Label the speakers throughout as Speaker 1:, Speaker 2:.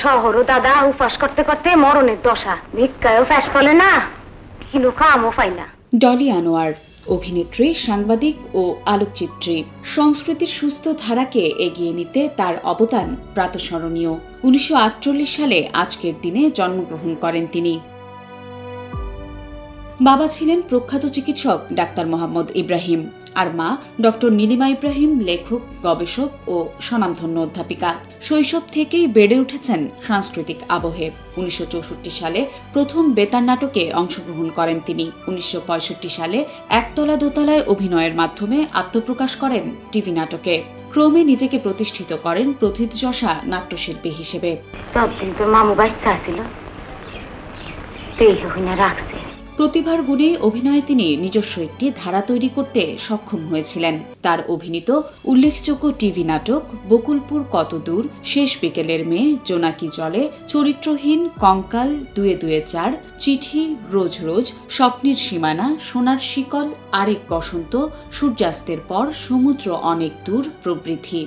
Speaker 1: শহরও দাদা উপাস করতে করতে মরণের দশা, ভিক্ষায়ও ফ্যাট চলে না, কিলো কামও পাই না।
Speaker 2: ডলি আনোয়ার অভিনেত্রী, সাংবাদিক ও আলোকচিত্রী। সংস্কৃতির সুস্থ ধারাকে এগিয়ে নিতে তার অবদান প্রাতঃস্মরণীয়। 1948 সালে আজকের দিনে জন্মগ্রহণ করেন তিনি। বাবা ছিলেন প্রখ্যাত চিকিৎসক ডাক্তার মোহাম্মদ ইব্রাহিম, আর মা ডক্টর নীলিমা ইব্রাহিম, লেখক, গবেষক ও স্বনামধন্য অধ্যাপিকা। শৈশব থেকেই বেড়ে উঠেছেন সাংস্কৃতিক আবহে। 1964 সালে প্রথম বেতার নাটকে অংশগ্রহণ করেন তিনি। 1965 সালে একতলা দোতলায় অভিনয়ের মাধ্যমে আত্মপ্রকাশ করেন টিভি নাটকে। ক্রমে নিজেকে প্রতিষ্ঠিত করেন প্রথিতযশা নাট্যশিল্পী হিসেবে।
Speaker 1: যতদিন তোর মামু বাচ্চা ছিল রাখছে।
Speaker 2: প্রতিভার গুণে অভিনয়ে তিনি নিজস্ব একটি ধারা তৈরি করতে সক্ষম হয়েছিলেন। তার অভিনীত উল্লেখযোগ্য টিভি নাটক বকুলপুর কত দূর, শেষ বিকেলের মেয়ে, জোনাকি জলে, চরিত্রহীন, কঙ্কাল, দুয়ে দুয়ে চার, চিঠি, রোজ রোজ, স্বপ্নের সীমানা, সোনার শিকল, আরেক বসন্ত, সূর্যাস্তের পর, সমুদ্র অনেক দূর প্রভৃতি।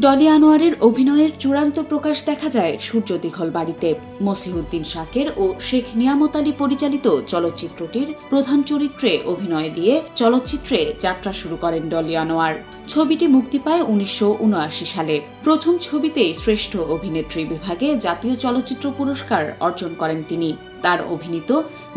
Speaker 2: ডলি আনোয়ারের অভিনয়ের চূড়ান্ত প্রকাশ দেখা যায় সূর্য দিঘল বাড়িতে। মসিহুদ্দিন শাকের ও শেখ নিয়ামত আলী পরিচালিত চলচ্চিত্রটির প্রধান চরিত্রে অভিনয় দিয়ে চলচ্চিত্রে যাত্রা শুরু করেন ডলি আনোয়ার। ছবিটি মুক্তি পায় 1979 সালে। প্রথম ছবিতেই শ্রেষ্ঠ অভিনেত্রী বিভাগে জাতীয় চলচ্চিত্র পুরস্কার অর্জন করেন তিনি। তার অভিনীত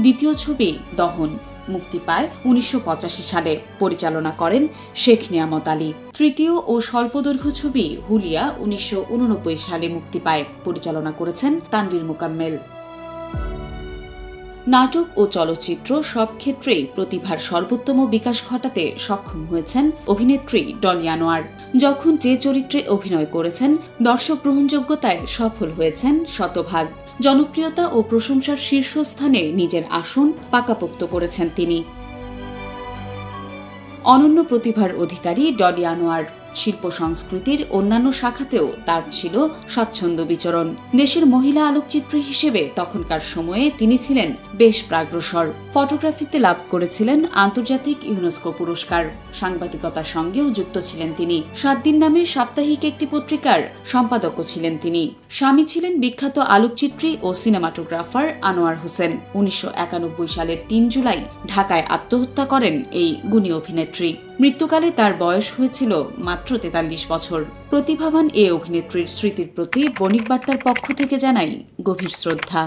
Speaker 2: দ্বিতীয় ছবি দহন মুক্তি পায় 1985 সালে। পরিচালনা করেন শেখ নিয়ামত আলী। তৃতীয় ও স্বল্পদৈর্ঘ্য ছবি হুলিয়া 1989 সালে মুক্তি পায়। পরিচালনা করেছেন তানভীর মোকাম্মেল। নাটক ও চলচ্চিত্র সব ক্ষেত্রেই প্রতিভার সর্বোত্তম বিকাশ ঘটাতে সক্ষম হয়েছেন অভিনেত্রী ডলি আনোয়ার। যখন যে চরিত্রে অভিনয় করেছেন, দর্শক গ্রহণযোগ্যতায় সফল হয়েছেন শতভাগ। জনপ্রিয়তা ও প্রশংসার শীর্ষস্থানে নিজের আসন পাকাপোক্ত করেছেন তিনি। অনন্য প্রতিভার অধিকারী ডলি আনোয়ার। শিল্প সংস্কৃতির অন্যান্য শাখাতেও তার ছিল স্বচ্ছন্দ বিচরণ। দেশের মহিলা আলোকচিত্রী হিসেবে তখনকার সময়ে তিনি ছিলেন বেশ প্রাগ্রসর। ফটোগ্রাফিতে লাভ করেছিলেন আন্তর্জাতিক ইউনেস্কো পুরস্কার। সাংবাদিকতার সঙ্গেও যুক্ত ছিলেন তিনি। 7 দিন নামে সাপ্তাহিক একটি পত্রিকার সম্পাদকও ছিলেন তিনি। স্বামী ছিলেন বিখ্যাত আলোকচিত্রী ও সিনেমাটোগ্রাফার আনোয়ার হোসেন। 1991 সালের 3 জুলাই ঢাকায় আত্মহত্যা করেন এই গুণী অভিনেত্রী। মৃত্যুকালে তার বয়স হয়েছিল মাত্র 43 বছর। প্রতিভাবান এ অভিনেত্রীর স্মৃতির প্রতি বণিক বার্তার পক্ষ থেকে জানাই গভীর শ্রদ্ধা।